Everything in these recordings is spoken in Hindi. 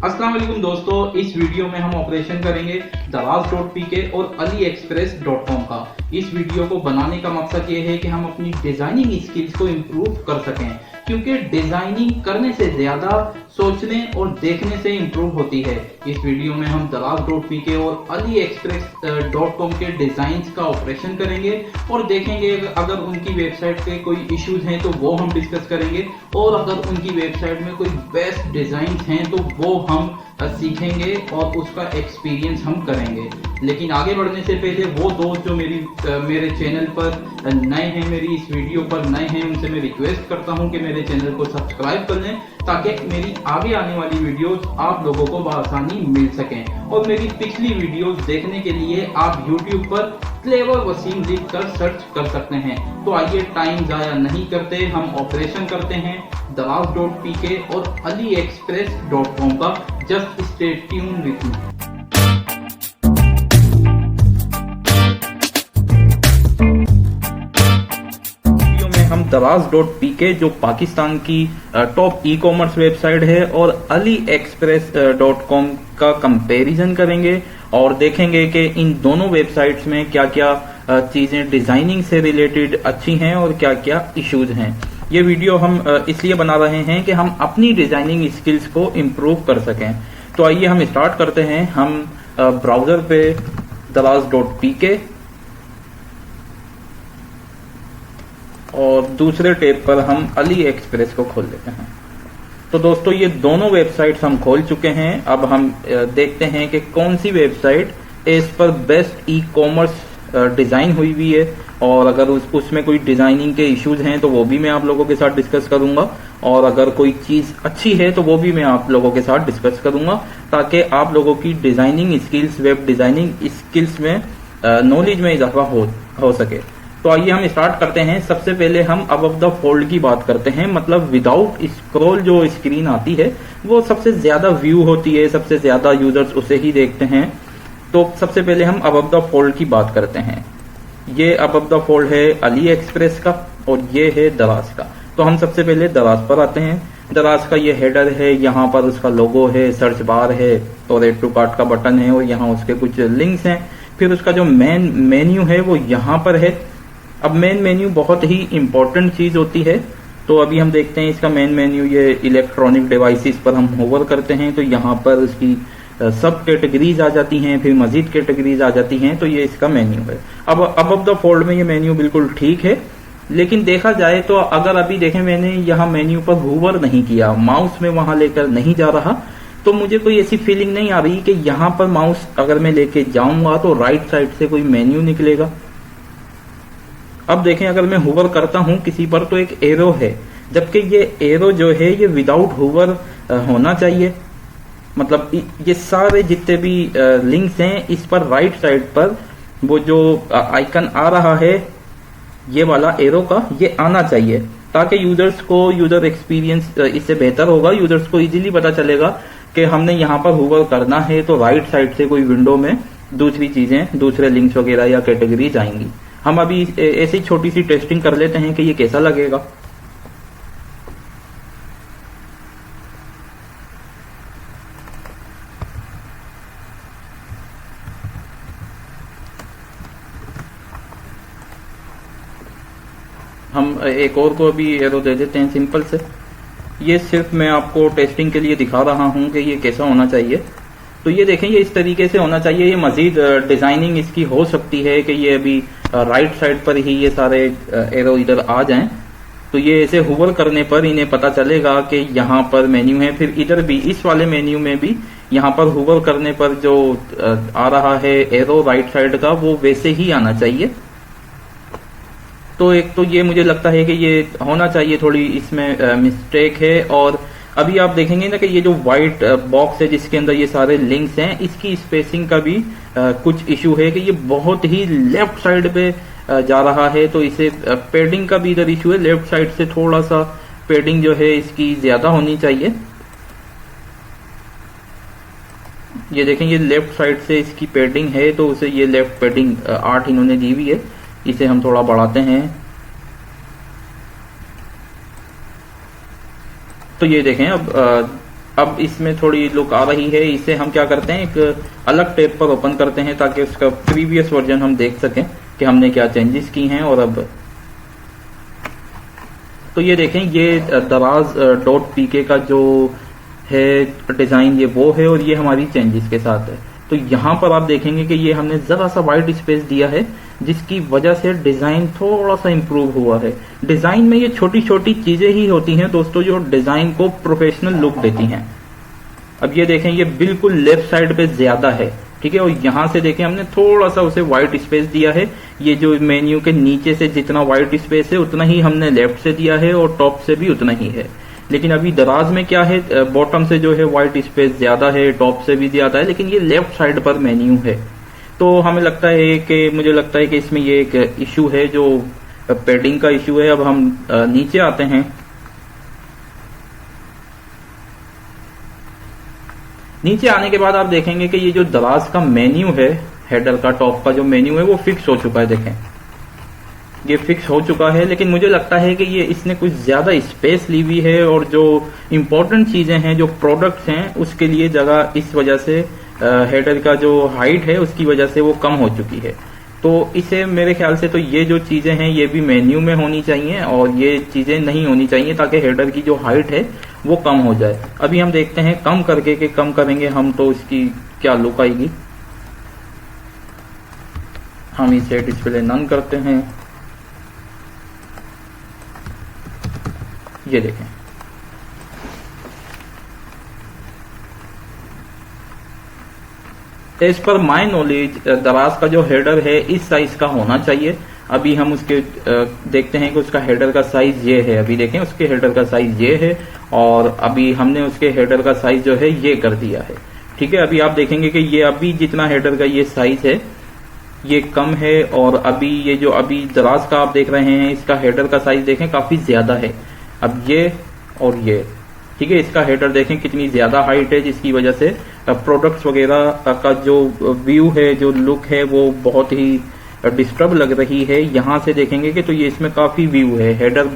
अस्सलाम वालेकुम दोस्तों, इस वीडियो में हम ऑपरेशन करेंगे दराज.pk और AliExpress.com का। इस वीडियो को बनाने का मकसद ये है कि हम अपनी डिजाइनिंग स्किल्स को इम्प्रूव कर सकें, क्योंकि डिजाइनिंग करने से ज्यादा सोचने और देखने से इम्प्रूव होती है। इस वीडियो में हम दराज.pk और AliExpress.com के डिजाइन का ऑपरेशन करेंगे और देखेंगे अगर उनकी वेबसाइट पे कोई इश्यूज हैं तो वो हम डिस्कस करेंगे, और अगर उनकी वेबसाइट में कोई बेस्ट डिजाइन हैं तो वो हम सीखेंगे और उसका एक्सपीरियंस हम करेंगे। लेकिन आगे बढ़ने से पहले वो दोस्त जो मेरे चैनल पर नए हैं, मेरी इस वीडियो पर नए हैं, उनसे मैं रिक्वेस्ट करता हूं कि मेरे चैनल को सब्सक्राइब कर लें ताकि मेरी आगे आने वाली वीडियोस आप लोगों को बआसानी मिल सकें। और मेरी पिछली वीडियोस देखने के लिए आप YouTube पर क्लेवर वसीम लिख कर सर्च कर सकते हैं। तो आइए टाइम जाया नहीं करते, हम ऑपरेशन करते हैं दराज.pk और AliExpress.com का। Just stay tune with me. हम दराज.pk जो पाकिस्तान की टॉप ई कॉमर्स वेबसाइट है और AliExpress.com का कंपैरिजन करेंगे और देखेंगे कि इन दोनों वेबसाइट्स में क्या क्या चीजें डिजाइनिंग से रिलेटेड अच्छी हैं और क्या क्या इश्यूज हैं। ये वीडियो हम इसलिए बना रहे हैं कि हम अपनी डिजाइनिंग स्किल्स को इम्प्रूव कर सकें। तो आइए हम स्टार्ट करते हैं। हम ब्राउजर पे दराज.pk और दूसरे टैब पर हम AliExpress को खोल लेते हैं। तो दोस्तों ये दोनों वेबसाइट्स हम खोल चुके हैं। अब हम देखते हैं कि कौन सी वेबसाइट इस पर बेस्ट ई कॉमर्स डिजाइन हुई है, और अगर उसमें कोई डिजाइनिंग के इश्यूज हैं तो वो भी मैं आप लोगों के साथ डिस्कस करूंगा, और अगर कोई चीज अच्छी है तो वो भी मैं आप लोगों के साथ डिस्कस करूंगा, ताकि आप लोगों की designing skills, web designing skills में नॉलेज में इजाफा हो सके। तो आइए हम स्टार्ट करते हैं। सबसे पहले हम अबव द फोल्ड की बात करते हैं, मतलब विदाउट स्क्रॉल जो स्क्रीन आती है वो सबसे ज्यादा व्यू होती है, सबसे ज्यादा यूजर्स उसे ही देखते हैं। तो सबसे पहले हम अबव द फोल्ड की बात करते हैं। ये अबव द फोल्ड है AliExpress का और ये है दराज का। तो हम सबसे पहले दराज पर आते हैं। दराज का ये हेडर है, यहाँ पर उसका लोगो है, सर्च बार है और एड टू कार्ट का बटन है, और यहाँ उसके कुछ लिंक्स हैं। फिर उसका जो मेन मेन्यू है वो यहाँ पर है। अब मेन मेन्यू बहुत ही इंपॉर्टेंट चीज होती है। तो अभी हम देखते हैं इसका मेन मेन्यू। ये इलेक्ट्रॉनिक डिवाइसेस पर हम होवर करते हैं तो यहाँ पर उसकी सब कैटेगरीज आ जाती हैं, फिर मजीद कैटेगरीज आ जाती हैं। तो ये इसका मेन्यू है। अब अबव द फोल्ड में ये मेन्यू बिल्कुल ठीक है, लेकिन देखा जाए तो अगर अभी देखें मैंने यहाँ मेन्यू पर होवर नहीं किया, माउस में वहां लेकर नहीं जा रहा, तो मुझे कोई ऐसी फीलिंग नहीं आ रही कि यहाँ पर माउस अगर मैं लेके जाऊंगा तो राइट साइड से कोई मेन्यू निकलेगा। अब देखें अगर मैं होवर करता हूं किसी पर तो एक एरो है, जबकि ये एरो जो है ये विदाउट होवर होना चाहिए। मतलब ये सारे जितने भी लिंक्स हैं इस पर राइट साइड पर वो जो आइकन आ रहा है ये वाला एरो का, ये आना चाहिए, ताकि यूजर्स को यूजर एक्सपीरियंस इससे बेहतर होगा। यूजर्स को इजीली पता चलेगा कि हमने यहाँ पर होवर करना है तो राइट साइड से कोई विंडो में दूसरी चीजें, दूसरे लिंक्स वगैरह या कैटेगरीज आएंगी। हम अभी ऐसी छोटी सी टेस्टिंग कर लेते हैं कि ये कैसा लगेगा। हम एक और को अभी एरो दे देते हैं सिंपल से। ये सिर्फ मैं आपको टेस्टिंग के लिए दिखा रहा हूं कि ये कैसा होना चाहिए। तो ये देखें ये इस तरीके से होना चाहिए। ये मजीद डिजाइनिंग इसकी हो सकती है कि ये अभी राइट साइड पर ही ये सारे एरो इधर आ जाएं। तो ये ऐसे होवर करने पर इन्हें पता चलेगा कि यहाँ पर मेन्यू है। फिर इधर भी इस वाले मेन्यू में भी यहाँ पर होवर करने पर जो आ रहा है एरो राइट साइड का, वो वैसे ही आना चाहिए। तो एक तो ये मुझे लगता है कि ये होना चाहिए, थोड़ी इसमें मिस्टेक है। और अभी आप देखेंगे ना कि ये जो व्हाइट बॉक्स है जिसके अंदर ये सारे लिंक्स हैं, इसकी स्पेसिंग का भी कुछ इशू है कि ये बहुत ही लेफ्ट साइड पे जा रहा है। तो इसे पेडिंग का भी इधर इशू है, लेफ्ट साइड से थोड़ा सा पेडिंग जो है इसकी ज्यादा होनी चाहिए। ये देखें ये लेफ्ट साइड से इसकी पेडिंग है, तो उसे ये लेफ्ट पेडिंग 8 इन्होंने दी हुई है। इसे हम थोड़ा बढ़ाते हैं। तो ये देखें अब अब इसमें थोड़ी लुक आ रही है। इसे हम क्या करते हैं, एक अलग टैब पर ओपन करते हैं ताकि उसका प्रीवियस वर्जन हम देख सकें कि हमने क्या चेंजेस की हैं। और अब तो ये देखें, ये दराज डॉट पीके का जो है डिजाइन ये वो है और ये हमारी चेंजेस के साथ है। तो यहाँ पर आप देखेंगे कि ये हमने जरा सा वाइट स्पेस दिया है जिसकी वजह से डिजाइन थोड़ा सा इंप्रूव हुआ है। डिजाइन में ये छोटी छोटी चीजें ही होती हैं दोस्तों जो डिजाइन को प्रोफेशनल लुक देती हैं। अब ये देखें, ये बिल्कुल लेफ्ट साइड पे ज्यादा है, ठीक है। और यहां से देखें हमने थोड़ा सा उसे व्हाइट स्पेस दिया है। ये जो मेन्यू के नीचे से जितना व्हाइट स्पेस है उतना ही हमने लेफ्ट से दिया है और टॉप से भी उतना ही है। लेकिन अभी दराज में क्या है, बॉटम से जो है व्हाइट स्पेस ज्यादा है, टॉप से भी ज्यादा है, लेकिन ये लेफ्ट साइड पर मेन्यू है। तो हमें लगता है कि मुझे लगता है कि इसमें ये एक इशू है जो पैडिंग का इशू है। अब हम नीचे आते हैं। नीचे आने के बाद आप देखेंगे कि ये जो दराज का मेन्यू है, हेडर का टॉप का जो मेन्यू है वो फिक्स हो चुका है। देखें, ये फिक्स हो चुका है, लेकिन मुझे लगता है कि ये इसने कुछ ज्यादा स्पेस ली हुई है और जो इंपॉर्टेंट चीजें हैं, जो प्रोडक्ट्स हैं, उसके लिए जगह इस वजह से हेडर का जो हाइट है उसकी वजह से वो कम हो चुकी है। तो इसे मेरे ख्याल से तो ये जो चीजें हैं ये भी मेन्यू में होनी चाहिए और ये चीजें नहीं होनी चाहिए ताकि हेडर की जो हाइट है वो कम हो जाए। अभी हम देखते हैं कम करके कि कम करेंगे हम तो इसकी क्या लुक आएगी। हम इसे डिस्प्ले नन करते हैं। ये देखें, एज पर माई नॉलेज दराज का जो हेडर है इस साइज का होना चाहिए। अभी हम उसके देखते हैं कि उसका हेडर का साइज ये है। अभी देखें, उसके हेडर का साइज ये है और अभी हमने उसके हेडर का साइज जो है ये कर दिया है, ठीक है। अभी आप देखेंगे कि ये अभी जितना हेडर का ये साइज है ये कम है और अभी ये जो अभी दराज का आप देख रहे हैं इसका हेडर का साइज देखें काफी ज्यादा है। अब ये और ये, ठीक है, इसका हेडर देखें कितनी ज्यादा हाइट है जिसकी वजह से प्रोडक्ट्स वगैरह का जो व्यू है, जो लुक है वो बहुत ही डिस्टर्ब लग रही है। यहां से देखेंगे कि तो ये इसमें काफी व्यू है। हेडर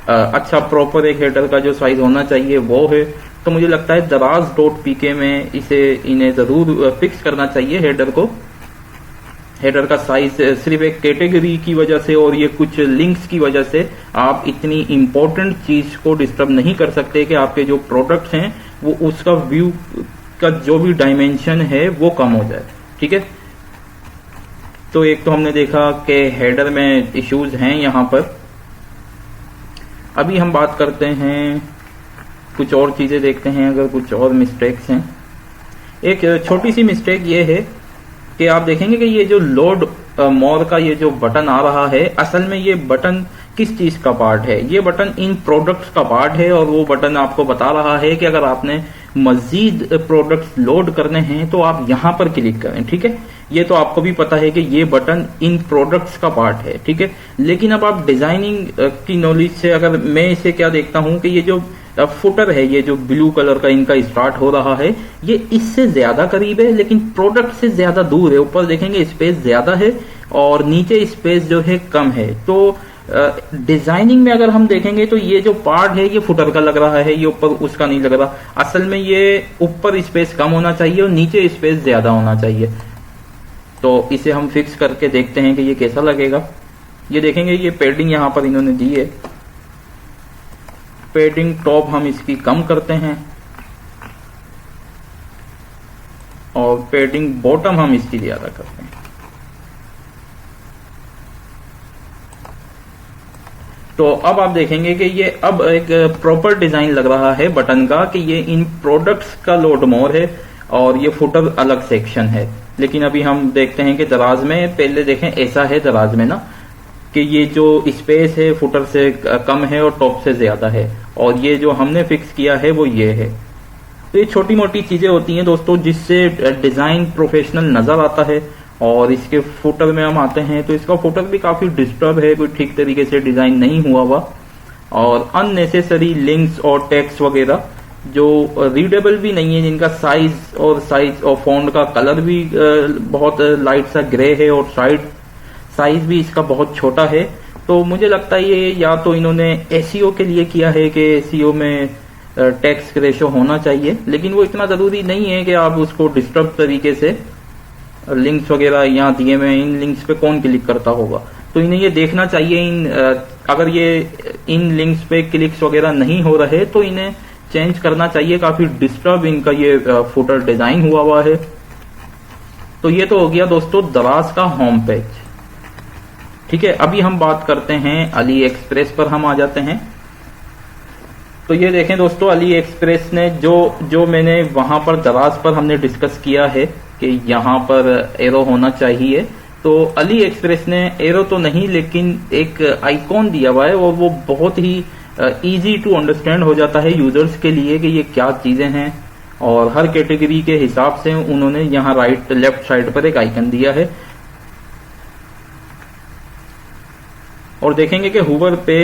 अच्छा प्रॉपर एक हेडर का जो साइज होना चाहिए वो है। तो मुझे लगता है दराज डॉट पीके में इन्हें जरूर फिक्स करना चाहिए हेडर को। हेडर का साइज सिर्फ एक कैटेगरी की वजह से और ये कुछ लिंक्स की वजह से आप इतनी इंपॉर्टेंट चीज को डिस्टर्ब नहीं कर सकते कि आपके जो प्रोडक्ट्स हैं वो उसका व्यू का जो भी डायमेंशन है वो कम हो जाए, ठीक है। तो एक तो हमने देखा कि हेडर में इश्यूज हैं यहां पर। अभी हम बात करते हैं कुछ और चीजें, देखते हैं अगर कुछ और मिस्टेक्स हैं। एक छोटी सी मिस्टेक ये है कि आप देखेंगे कि ये जो लोड मोर का ये जो बटन आ रहा है, असल में ये बटन किस चीज का पार्ट है? ये बटन इन प्रोडक्ट्स का पार्ट है और वो बटन आपको बता रहा है कि अगर आपने मजीद प्रोडक्ट्स लोड करने हैं तो आप यहां पर क्लिक करें, ठीक है। ये तो आपको भी पता है कि ये बटन इन प्रोडक्ट्स का पार्ट है, ठीक है। लेकिन अब आप डिजाइनिंग की नॉलेज से अगर मैं इसे क्या देखता हूं कि ये जो फुटर है, ये जो ब्लू कलर का इनका स्टार्ट हो रहा है, ये इससे ज्यादा करीब है लेकिन प्रोडक्ट से ज्यादा दूर है। ऊपर देखेंगे स्पेस ज्यादा है और नीचे स्पेस जो है कम है। तो डिजाइनिंग में अगर हम देखेंगे तो ये जो पार्ट है ये फुटर का लग रहा है, ये ऊपर उसका नहीं लग रहा। असल में ये ऊपर स्पेस कम होना चाहिए और नीचे स्पेस ज्यादा होना चाहिए। तो इसे हम फिक्स करके देखते हैं कि ये कैसा लगेगा। ये देखेंगे ये पैडिंग यहां पर इन्होंने दी है। पैडिंग टॉप हम इसकी कम करते हैं और पैडिंग बॉटम हम इसकी ज्यादा करते हैं। तो अब आप देखेंगे कि ये अब एक प्रॉपर डिजाइन लग रहा है बटन का कि ये इन प्रोडक्ट्स का लोड मोर है और ये फुटर अलग सेक्शन है। लेकिन अभी हम देखते हैं कि दराज में पहले देखें ऐसा है दराज में ना कि ये जो स्पेस है फुटर से कम है और टॉप से ज्यादा है और ये जो हमने फिक्स किया है वो ये है। तो ये छोटी मोटी चीजें होती हैं दोस्तों जिससे डिजाइन प्रोफेशनल नजर आता है। और इसके फुटर में हम आते हैं तो इसका फुटर भी काफी डिस्टर्ब है, कोई ठीक तरीके से डिजाइन नहीं हुआ हुआ और अननेसेसरी लिंक्स और टेक्स्ट वगैरह जो रीडेबल भी नहीं है, जिनका साइज और फॉन्ट का कलर भी बहुत लाइट सा ग्रे है और साइज भी इसका बहुत छोटा है। तो मुझे लगता है ये या तो इन्होंने एसईओ के लिए किया है कि एसईओ में टेक्स्ट रेशो होना चाहिए, लेकिन वो इतना जरूरी नहीं है कि आप उसको डिस्टर्ब तरीके से लिंक्स वगैरह यहाँ दिए हुए इन लिंक्स पे कौन क्लिक करता होगा। तो इन्हें ये देखना चाहिए अगर ये इन लिंक्स पे क्लिक्स वगैरह नहीं हो रहे तो इन्हें चेंज करना चाहिए। काफी डिस्टर्ब इनका ये फुटर डिजाइन हुआ है। तो ये तो हो गया दोस्तों दराज का होम पेज। ठीक है, अभी हम बात करते हैं अली एक्सप्रेस पर हम आ जाते हैं। तो ये देखें दोस्तों, अली एक्सप्रेस ने जो मैंने वहां पर दराज पर हमने डिस्कस किया है कि यहाँ पर एरो होना चाहिए, तो अली एक्सप्रेस ने एरो तो नहीं लेकिन एक आइकॉन दिया हुआ है और वो बहुत ही इजी टू अंडरस्टैंड हो जाता है यूजर्स के लिए कि ये क्या चीजें हैं। और हर कैटेगरी के हिसाब से उन्होंने यहाँ राइट लेफ्ट साइड पर एक आइकन दिया है। और देखेंगे कि हुवर पे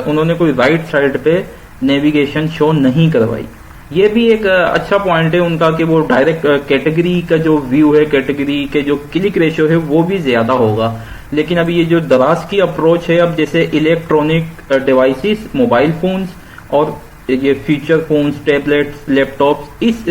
उन्होंने कोई राइट साइड पे नेविगेशन शो नहीं करवाई। ये भी एक अच्छा पॉइंट है उनका कि वो डायरेक्ट कैटेगरी का जो व्यू है, कैटेगरी के जो क्लिक रेशियो है वो भी ज्यादा होगा। लेकिन अभी ये जो दराज की अप्रोच है, अब जैसे इलेक्ट्रॉनिक डिवाइसेस, मोबाइल फोन्स और ये फीचर फोन्स, टैबलेट्स, लैपटॉप्स, इस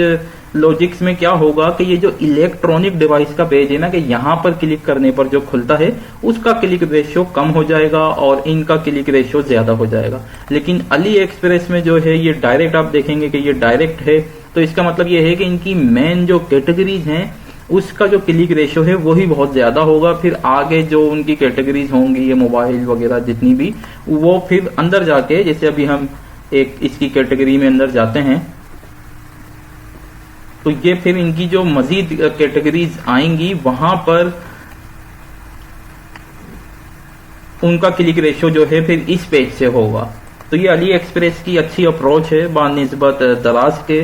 लॉजिक्स में क्या होगा कि ये जो इलेक्ट्रॉनिक डिवाइस का पेज है ना, कि यहाँ पर क्लिक करने पर जो खुलता है उसका क्लिक रेशियो कम हो जाएगा और इनका क्लिक रेशियो ज्यादा हो जाएगा। लेकिन अली एक्सप्रेस में जो है ये डायरेक्ट, आप देखेंगे कि ये डायरेक्ट है। तो इसका मतलब ये है कि इनकी मेन जो कैटेगरीज हैं उसका जो क्लिक रेशियो है वही बहुत ज्यादा होगा। फिर आगे जो उनकी कैटेगरीज होंगी, ये मोबाइल वगैरह जितनी भी, वो फिर अंदर जाके, जैसे अभी हम एक इसकी कैटेगरी में अंदर जाते हैं तो ये फिर इनकी जो मजीद कैटेगरीज आएंगी वहां पर उनका क्लिक रेशियो जो है फिर इस पेज से होगा। तो ये अली एक्सप्रेस की अच्छी अप्रोच है बानिस्बत दराज के।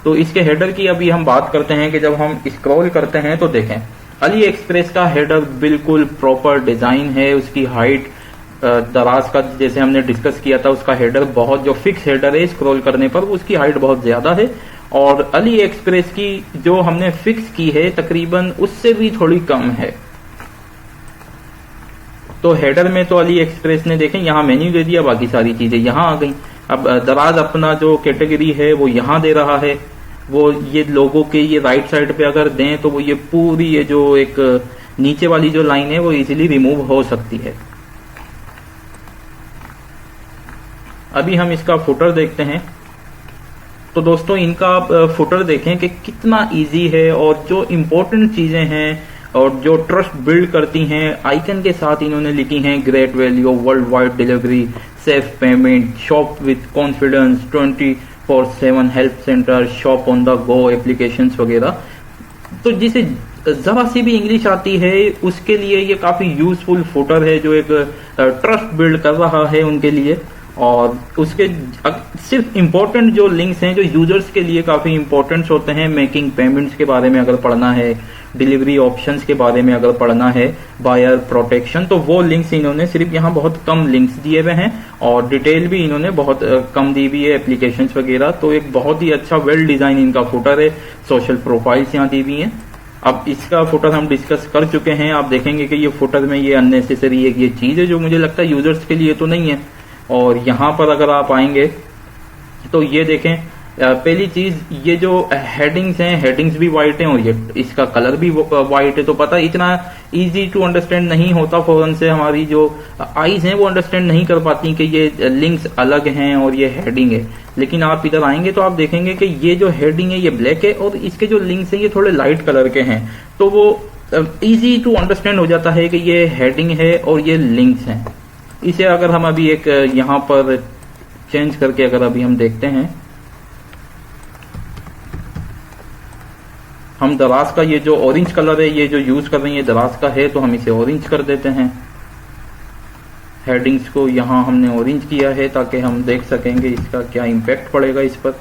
तो इसके हेडर की अभी हम बात करते हैं कि जब हम स्क्रॉल करते हैं तो देखें अली एक्सप्रेस का हेडर बिल्कुल प्रॉपर डिजाइन है। उसकी हाइट दराज का जैसे हमने डिस्कस किया था, उसका हेडर बहुत, जो फिक्स हेडर है स्क्रॉल करने पर उसकी हाइट बहुत ज्यादा है। और अली एक्सप्रेस की जो हमने फिक्स की है तकरीबन उससे भी थोड़ी कम है। तो हेडर में तो अली एक्सप्रेस ने देखें यहाँ मेन्यू दे दिया, बाकी सारी चीजें यहाँ आ गई। अब दराज अपना जो कैटेगरी है वो यहाँ दे रहा है। वो ये लोगों के ये राइट साइड पे अगर दें तो वो ये पूरी ये जो एक नीचे वाली जो लाइन है वो इजीली रिमूव हो सकती है। अभी हम इसका फुटर देखते हैं। तो दोस्तों इनका आप फुटर देखें कि कितना इजी है और जो इम्पोर्टेंट चीजें हैं और जो ट्रस्ट बिल्ड करती हैं आइकन के साथ इन्होंने लिखी हैं। Great value, world wide delivery, safe payment, shop with confidence, 24/7 help centre, shop on the go applications वगैरह। तो जिसे जरा सी भी इंग्लिश आती है उसके लिए ये काफी यूजफुल फुटर है जो एक ट्रस्ट बिल्ड कर रहा है उनके लिए। और उसके सिर्फ इम्पोर्टेंट जो लिंक्स हैं जो यूजर्स के लिए काफी इम्पोर्टेंट होते हैं, मेकिंग पेमेंट्स के बारे में अगर पढ़ना है, डिलीवरी ऑप्शंस के बारे में अगर पढ़ना है, बायर प्रोटेक्शन, तो वो लिंक्स इन्होंने सिर्फ यहाँ बहुत कम लिंक्स दिए हुए हैं और डिटेल भी इन्होंने बहुत कम दी हुई है, एप्लीकेशंस वगैरह। तो एक बहुत ही अच्छा वेल डिजाइन इनका फुटर है। सोशल प्रोफाइल्स यहाँ दी हुई हैं। अब इसका फुटर हम डिस्कस कर चुके हैं। आप देखेंगे कि ये फुटर में ये अननेसेसरी एक ये चीज है जो मुझे लगता है यूजर्स के लिए तो नहीं है। और यहाँ पर अगर आप आएंगे तो ये देखें, पहली चीज ये जो हेडिंग्स हैं, हेडिंग्स भी वाइट हैं और ये इसका कलर भी वाइट है। तो पता इतना इजी टू अंडरस्टैंड नहीं होता, फौरन से हमारी जो आईज हैं वो अंडरस्टैंड नहीं कर पाती कि ये लिंक्स अलग हैं और ये हेडिंग है। लेकिन आप इधर आएंगे तो आप देखेंगे कि ये जो हेडिंग है ये ब्लैक है और इसके जो लिंक्स हैं ये थोड़े लाइट कलर के हैं। तो वो इजी टू अंडरस्टैंड हो जाता है कि ये हेडिंग है और ये लिंक्स हैं। इसे अगर हम अभी एक यहाँ पर चेंज करके अगर अभी हम देखते हैं, हम दराज का ये जो ऑरेंज कलर है ये जो यूज कर रहे हैं ये दराज का है, तो हम इसे ऑरेंज कर देते हैं। हेडिंग्स को यहाँ हमने ऑरेंज किया है ताकि हम देख सकेंगे इसका क्या इम्पैक्ट पड़ेगा इस पर।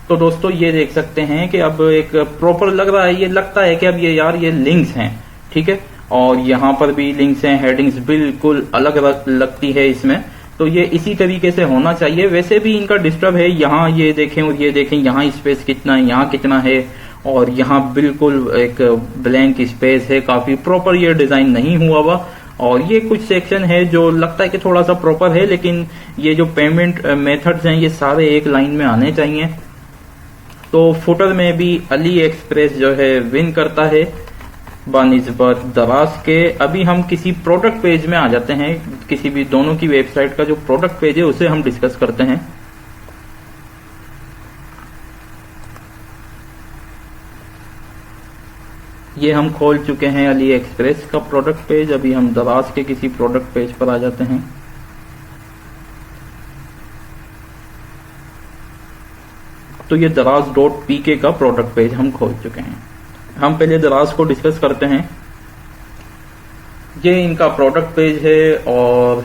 तो दोस्तों ये देख सकते हैं कि अब एक प्रॉपर लग रहा है, ये लगता है कि अब ये यार ये लिंक्स हैं, ठीक है। और यहाँ पर भी लिंक्स हैं, हेडिंग्स बिल्कुल अलग लगती है इसमें। तो ये इसी तरीके से होना चाहिए। वैसे भी इनका डिस्टर्ब है, यहाँ ये देखें और ये देखें, यहाँ स्पेस कितना है, यहाँ कितना है, और यहाँ बिल्कुल एक ब्लैंक स्पेस है, काफी प्रॉपर ये डिजाइन नहीं हुआ हुआ। और ये कुछ सेक्शन है जो लगता है कि थोड़ा सा प्रॉपर है, लेकिन ये जो पेमेंट मेथड्स हैं ये सारे एक लाइन में आने चाहिए। तो फुटर में भी अली एक्सप्रेस जो है विन करता है बानिस्बत दराज के। अभी हम किसी प्रोडक्ट पेज में आ जाते हैं, किसी भी दोनों की वेबसाइट का जो प्रोडक्ट पेज है उसे हम डिस्कस करते हैं। ये हम खोल चुके हैं अली एक्सप्रेस का प्रोडक्ट पेज। अभी हम दराज के किसी प्रोडक्ट पेज पर आ जाते हैं। तो ये दराज.pk का प्रोडक्ट पेज हम खोल चुके हैं। हम पहले दराज को डिस्कस करते हैं। ये इनका प्रोडक्ट पेज है और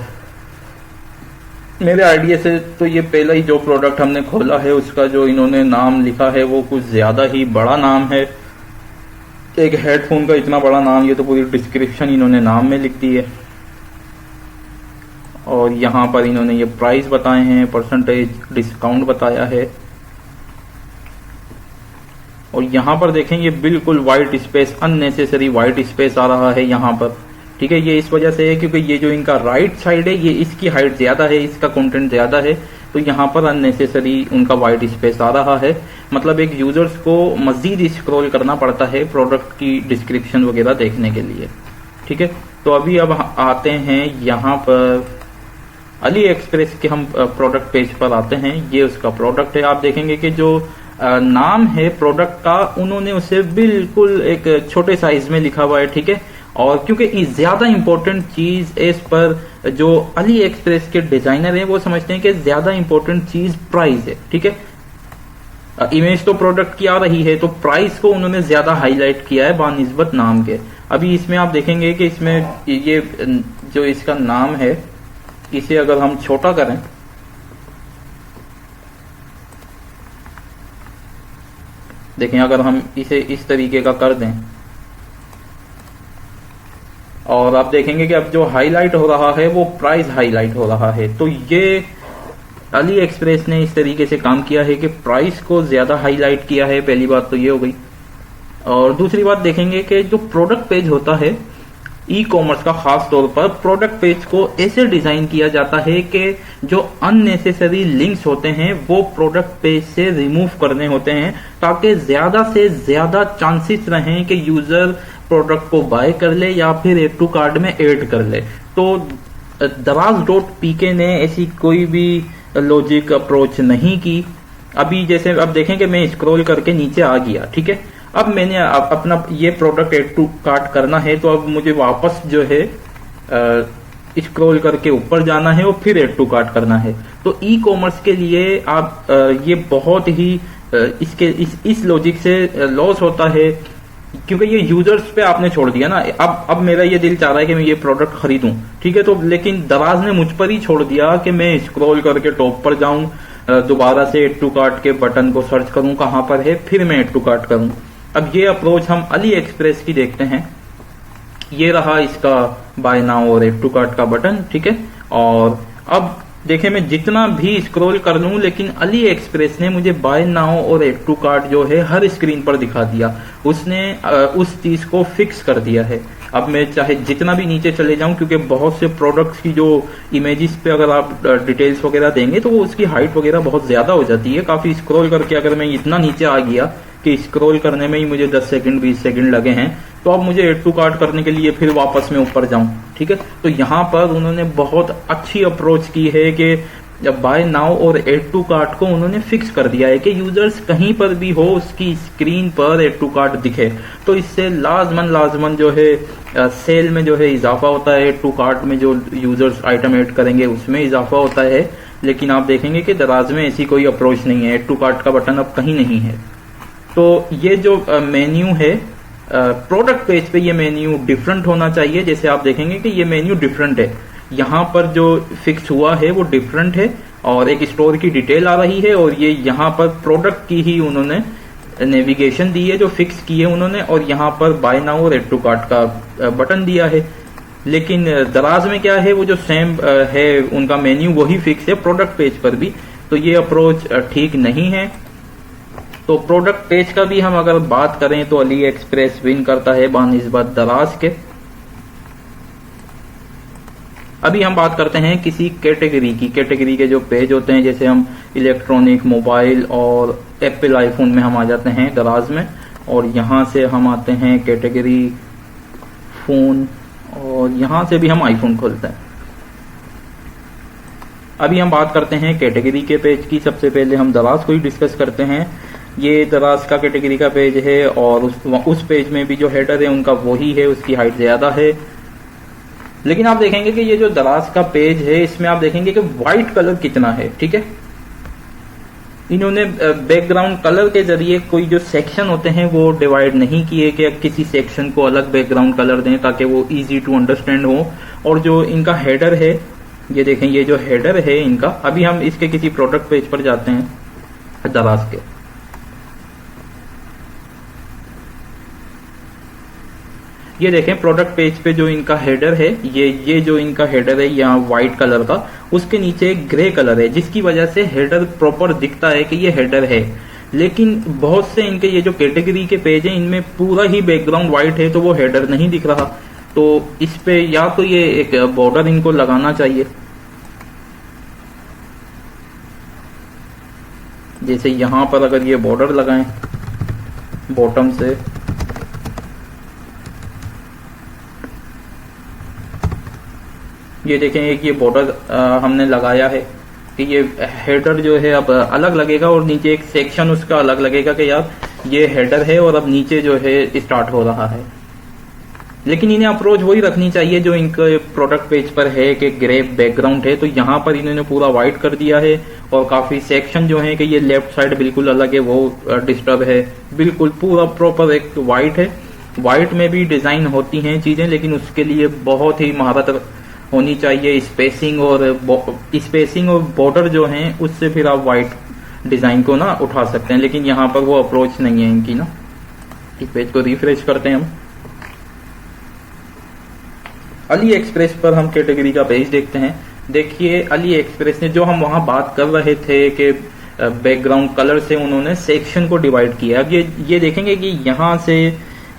मेरे आइडिया से तो ये पहला ही जो प्रोडक्ट हमने खोला है उसका जो इन्होंने नाम लिखा है वो कुछ ज्यादा ही बड़ा नाम है। एक हेडफोन का इतना बड़ा नाम, ये तो पूरी डिस्क्रिप्शन इन्होंने नाम में लिख दी है। और यहाँ पर इन्होंने ये प्राइस बताए हैं, परसेंटेज डिस्काउंट बताया है। और यहाँ पर देखें ये बिल्कुल white space, unnecessary white space आ रहा है यहाँ पर। ठीक है, ये इस वजह से है क्योंकि ये जो इनका राइट साइड है ये इसकी हाइट ज्यादा है, इसका कंटेंट ज्यादा है, तो यहाँ पर अननेसेसरी उनका वाइट स्पेस आ रहा है। मतलब एक यूजर्स को मजीद स्क्रॉल करना पड़ता है प्रोडक्ट की डिस्क्रिप्शन वगैरह देखने के लिए। ठीक है, तो अभी अब आते हैं यहाँ पर अली एक्सप्रेस के हम प्रोडक्ट पेज पर आते हैं। ये उसका प्रोडक्ट है। आप देखेंगे कि जो नाम है प्रोडक्ट का उन्होंने उसे बिल्कुल एक छोटे साइज में लिखा हुआ है। ठीक है, और क्योंकि ज्यादा इंपॉर्टेंट चीज इस पर जो अली एक्सप्रेस के डिजाइनर हैं वो समझते हैं कि ज्यादा इंपॉर्टेंट चीज प्राइस है। ठीक है, इमेज तो प्रोडक्ट की आ रही है तो प्राइस को उन्होंने ज्यादा हाईलाइट किया है बानिस्बत नाम के। अभी इसमें आप देखेंगे कि इसमें ये जो इसका नाम है इसे अगर हम छोटा करें, देखें अगर हम इसे इस तरीके का कर दें और आप देखेंगे कि अब जो हाईलाइट हो रहा है वो प्राइस हाईलाइट हो रहा है। तो ये अली एक्सप्रेस ने इस तरीके से काम किया है कि प्राइस को ज्यादा हाईलाइट किया है। पहली बात तो ये हो गई। और दूसरी बात देखेंगे कि जो प्रोडक्ट पेज होता है ई कॉमर्स का, खास तौर पर प्रोडक्ट पेज को ऐसे डिजाइन किया जाता है कि जो अननेसेसरी लिंक्स होते हैं वो प्रोडक्ट पेज से रिमूव करने होते हैं ताकि ज्यादा से ज्यादा चांसेस रहें कि यूजर प्रोडक्ट को बाय कर ले या फिर एड टू कार्ट में ऐड कर ले। तो दराज.pk ने ऐसी कोई भी लॉजिक अप्रोच नहीं की। अभी जैसे अब देखें कि मैं स्क्रॉल करके नीचे आ गया। ठीक है, अब मैंने अपना ये प्रोडक्ट एड टू कार्ट करना है तो अब मुझे वापस जो है स्क्रॉल करके ऊपर जाना है और फिर एड टू कार्ट करना है। तो ई कॉमर्स के लिए आप ये बहुत ही इसके इस लॉजिक से लॉस होता है क्योंकि ये यूजर्स पे आपने छोड़ दिया ना। अब मेरा ये दिल चाह रहा है कि मैं ये प्रोडक्ट खरीदूं। ठीक है, तो लेकिन दराज ने मुझ पर ही छोड़ दिया कि मैं स्क्रॉल करके टॉप पर जाऊं, दोबारा से एड टू कार्ट के बटन को सर्च करूं कहां पर है, फिर मैं एड टू कार्ट करूं। अब ये अप्रोच हम अली एक्सप्रेस की देखते हैं। ये रहा इसका बाय नाउ और एड टू कार्ट का बटन। ठीक है, और अब देखें मैं जितना भी स्क्रॉल कर लूं लेकिन अली एक्सप्रेस ने मुझे बाय नाउ और एड टू कार्ट जो है हर स्क्रीन पर दिखा दिया। उसने उस चीज को फिक्स कर दिया है। अब मैं चाहे जितना भी नीचे चले जाऊं, क्योंकि बहुत से प्रोडक्ट्स की जो इमेजेस पे अगर आप डिटेल्स वगैरह देंगे तो वो उसकी हाइट वगैरह बहुत ज्यादा हो जाती है। काफी स्क्रॉल करके अगर मैं इतना नीचे आ गया कि स्क्रॉल करने में ही मुझे 10 सेकंड 20 सेकंड लगे हैं तो अब मुझे एड टू कार्ट करने के लिए फिर वापस में ऊपर जाऊं। ठीक है, तो यहाँ पर उन्होंने बहुत अच्छी अप्रोच की है कि जब बाय नाउ और एड टू कार्ट को उन्होंने फिक्स कर दिया है कि यूजर्स कहीं पर भी हो उसकी स्क्रीन पर एड टू कार्ट दिखे। तो इससे लाजमन जो है सेल में जो है इजाफा होता है, एड टू कार्ट में जो यूजर्स आइटम ऐड करेंगे उसमें इजाफा होता है। लेकिन आप देखेंगे कि दराज में ऐसी कोई अप्रोच नहीं है, एड टू कार्ट का बटन अब कहीं नहीं है। तो ये जो मेन्यू है प्रोडक्ट पेज पे, ये मेन्यू डिफरेंट होना चाहिए। जैसे आप देखेंगे कि ये मेन्यू डिफरेंट है, यहाँ पर जो फिक्स हुआ है वो डिफरेंट है और एक स्टोर की डिटेल आ रही है और ये यहाँ पर प्रोडक्ट की ही उन्होंने नेविगेशन दी है जो फिक्स की है उन्होंने, और यहाँ पर बाय नाउ और एड टू कार्ट का बटन दिया है। लेकिन दराज में क्या है, वो जो सेम है उनका मेन्यू वही फिक्स है प्रोडक्ट पेज पर भी। तो ये अप्रोच ठीक नहीं है। तो प्रोडक्ट पेज का भी हम अगर बात करें तो अली एक्सप्रेस विन करता है बानिस्बत दराज के। अभी हम बात करते हैं किसी कैटेगरी के जो पेज होते हैं, जैसे हम इलेक्ट्रॉनिक, मोबाइल और एप्पल आईफोन में हम आ जाते हैं दराज में, और यहां से हम आते हैं कैटेगरी फोन, और यहां से भी हम आईफोन खोलते हैं। अभी हम बात करते हैं कैटेगरी के पेज की। सबसे पहले हम दराज को ही डिस्कस करते हैं। ये दराज का कैटेगरी का पेज है, और उस पेज में भी जो हेडर है उनका वही है, उसकी हाइट ज्यादा है। लेकिन आप देखेंगे कि ये जो दराज का पेज है इसमें आप देखेंगे कि व्हाइट कलर कितना है, ठीक है। इन्होंने बैकग्राउंड कलर के जरिए कोई जो सेक्शन होते हैं वो डिवाइड नहीं किए कि किसी सेक्शन को अलग बैकग्राउंड कलर दें ताकि वो इजी टू अंडरस्टैंड हो। और जो इनका हेडर है, ये देखें, ये जो हेडर है इनका, अभी हम इसके किसी प्रोडक्ट पेज पर जाते हैं दराज के। ये देखें प्रोडक्ट पेज पे जो इनका हेडर है, ये जो इनका हेडर है यहाँ व्हाइट कलर का, उसके नीचे एक ग्रे कलर है, जिसकी वजह से हेडर प्रॉपर दिखता है कि ये हेडर है। लेकिन बहुत से इनके ये जो कैटेगरी के पेज हैं इनमें पूरा ही बैकग्राउंड व्हाइट है, तो वो हेडर नहीं दिख रहा। तो इस पे या तो ये एक बॉर्डर इनको लगाना चाहिए, जैसे यहां पर अगर ये बॉर्डर लगाएं बॉटम से, ये देखें एक ये बॉर्डर हमने लगाया है कि ये हेडर जो है अब अलग लगेगा, और नीचे एक सेक्शन उसका अलग लगेगा कि यार ये हेडर है और अब नीचे जो है स्टार्ट हो रहा है। लेकिन इन्हें अप्रोच वही रखनी चाहिए जो इनके प्रोडक्ट पेज पर है कि ग्रे बैकग्राउंड है, तो यहाँ पर इन्होंने पूरा व्हाइट कर दिया है, और काफी सेक्शन जो है कि ये लेफ्ट साइड बिल्कुल अलग है, वो डिस्टर्ब है। बिल्कुल पूरा प्रॉपर एक व्हाइट है। व्हाइट में भी डिजाइन होती हैं चीजें, लेकिन उसके लिए बहुत ही महारत होनी चाहिए। स्पेसिंग और बॉर्डर जो हैं उससे फिर आप व्हाइट डिजाइन को ना उठा सकते हैं, लेकिन यहाँ पर वो अप्रोच नहीं है इनकी ना। इस पेज को रिफ्रेश करते हैं हम। अली एक्सप्रेस पर हम कैटेगरी का पेज देखते हैं। देखिए अली एक्सप्रेस ने जो हम वहां बात कर रहे थे कि बैकग्राउंड कलर से उन्होंने सेक्शन को डिवाइड किया। अब ये देखेंगे कि यहाँ से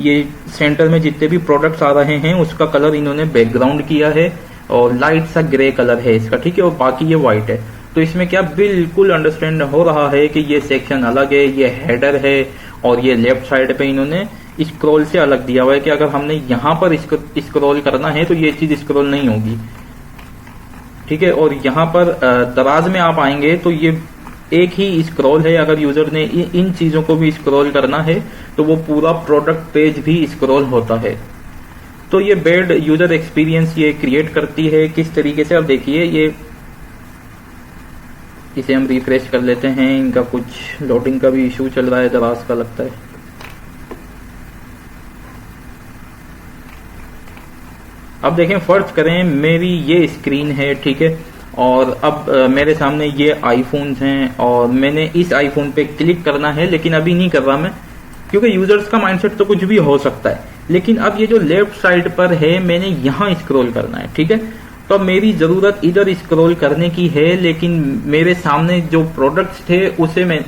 ये सेंटर में जितने भी प्रोडक्ट्स आ रहे हैं उसका कलर इन्होंने बैकग्राउंड किया है, और लाइट सा ग्रे कलर है इसका, ठीक है, और बाकी ये व्हाइट है। तो इसमें क्या बिल्कुल अंडरस्टैंड हो रहा है कि ये सेक्शन अलग है, ये हेडर है, और ये लेफ्ट साइड पे इन्होंने स्क्रॉल से अलग दिया हुआ है कि अगर हमने यहाँ पर स्क्रॉल करना है तो ये चीज स्क्रॉल नहीं होगी, ठीक है। और यहाँ पर दराज में आप आएंगे तो ये एक ही स्क्रॉल है। अगर यूजर ने इन चीजों को भी स्क्रॉल करना है तो वो पूरा प्रोडक्ट पेज भी स्क्रॉल होता है। तो ये बेड यूजर एक्सपीरियंस ये क्रिएट करती है किस तरीके से। अब देखिए ये, इसे हम रिफ्रेश कर लेते हैं। इनका कुछ लोडिंग का भी इशू चल रहा है दराज का, लगता है। अब देखें, फर्ज करें मेरी ये स्क्रीन है, ठीक है, और अब मेरे सामने ये आईफोन्स हैं और मैंने इस आईफोन पे क्लिक करना है, लेकिन अभी नहीं कर रहा मैं, क्योंकि यूजर्स का माइंडसेट तो कुछ भी हो सकता है। लेकिन अब ये जो लेफ्ट साइड पर है मैंने यहाँ स्क्रॉल करना है, ठीक है। तो अब मेरी जरूरत इधर स्क्रॉल करने की है, लेकिन मेरे सामने जो प्रोडक्ट्स थे उसे मैं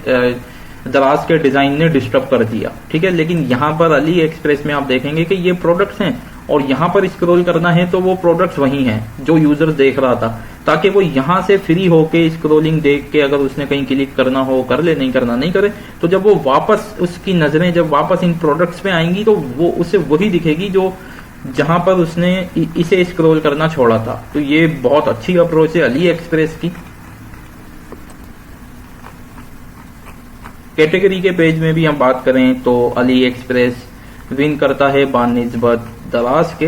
दराज के डिजाइन ने डिस्टर्ब कर दिया, ठीक है। लेकिन यहाँ पर अली एक्सप्रेस में आप देखेंगे कि ये प्रोडक्ट्स हैं और यहाँ पर स्क्रॉल करना है तो वो प्रोडक्ट्स वही हैं जो यूजर देख रहा था, ताकि वो यहाँ से फ्री होके स्क्रॉलिंग देख के अगर उसने कहीं क्लिक करना हो कर ले, नहीं करना नहीं करे। तो जब वो वापस उसकी नजरें जब वापस इन प्रोडक्ट्स पे आएंगी तो वो उसे वही दिखेगी जो जहां पर उसने इसे स्क्रॉल करना छोड़ा था। तो ये बहुत अच्छी अप्रोच है अली एक्सप्रेस की। कैटेगरी के पेज में भी हम बात करें तो अली एक्सप्रेस विन करता है बानिस्बत दराज के।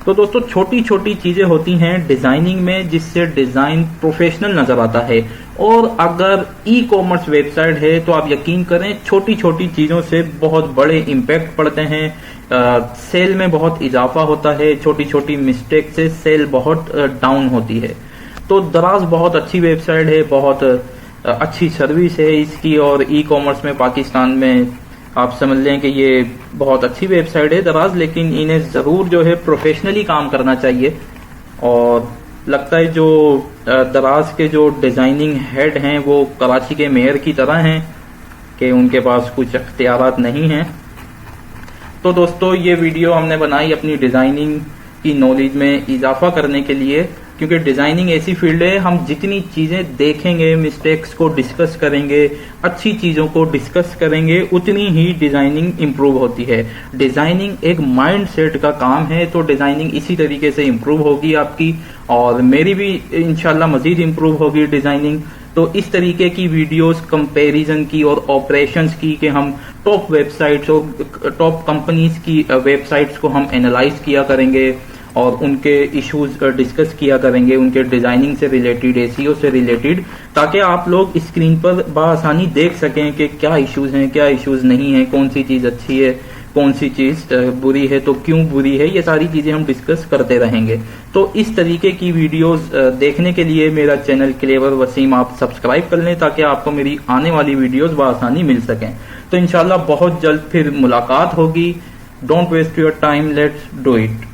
तो दोस्तों छोटी छोटी चीजें होती हैं डिजाइनिंग में जिससे डिजाइन प्रोफेशनल नजर आता है, और अगर ई कॉमर्स वेबसाइट है तो आप यकीन करें छोटी छोटी चीजों से बहुत बड़े इम्पैक्ट पड़ते हैं। सेल में बहुत इजाफा होता है, छोटी छोटी मिस्टेक से सेल बहुत डाउन होती है। तो दराज बहुत अच्छी वेबसाइट है, बहुत अच्छी सर्विस है इसकी, और ई कॉमर्स में पाकिस्तान में आप समझ लें कि ये बहुत अच्छी वेबसाइट है दराज। लेकिन इन्हें जरूर जो है प्रोफेशनली काम करना चाहिए, और लगता है जो दराज के जो डिजाइनिंग हेड हैं वो कराची के मेयर की तरह हैं कि उनके पास कुछ अख्तियारात नहीं हैं। तो दोस्तों ये वीडियो हमने बनाई अपनी डिजाइनिंग की नॉलेज में इजाफा करने के लिए, क्योंकि डिजाइनिंग ऐसी फील्ड है हम जितनी चीजें देखेंगे, मिस्टेक्स को डिस्कस करेंगे, अच्छी चीजों को डिस्कस करेंगे, उतनी ही डिजाइनिंग इंप्रूव होती है। डिजाइनिंग एक माइंड सेट का काम है, तो डिजाइनिंग इसी तरीके से इंप्रूव होगी आपकी, और मेरी भी इंशाल्लाह मजीद इंप्रूव होगी डिजाइनिंग। तो इस तरीके की वीडियोस कंपैरिजन की और ऑपरेशंस की कि हम टॉप वेबसाइट्स और टॉप कंपनीज की वेबसाइट्स को हम एनालाइज किया करेंगे और उनके इश्यूज डिस्कस किया करेंगे, उनके डिजाइनिंग से रिलेटेड, एसीओ से रिलेटेड, ताकि आप लोग स्क्रीन पर बआसानी देख सकें कि क्या इश्यूज हैं, क्या इश्यूज नहीं है, कौन सी चीज अच्छी है, कौन सी चीज बुरी है, तो क्यों बुरी है, ये सारी चीजें हम डिस्कस करते रहेंगे। तो इस तरीके की वीडियोस देखने के लिए मेरा चैनल क्लेवर वसीम आप सब्सक्राइब कर लें, ताकि आपको मेरी आने वाली वीडियोस बआसानी मिल सकें। तो इंशाल्लाह बहुत जल्द फिर मुलाकात होगी। Don't waste your time, let's do it.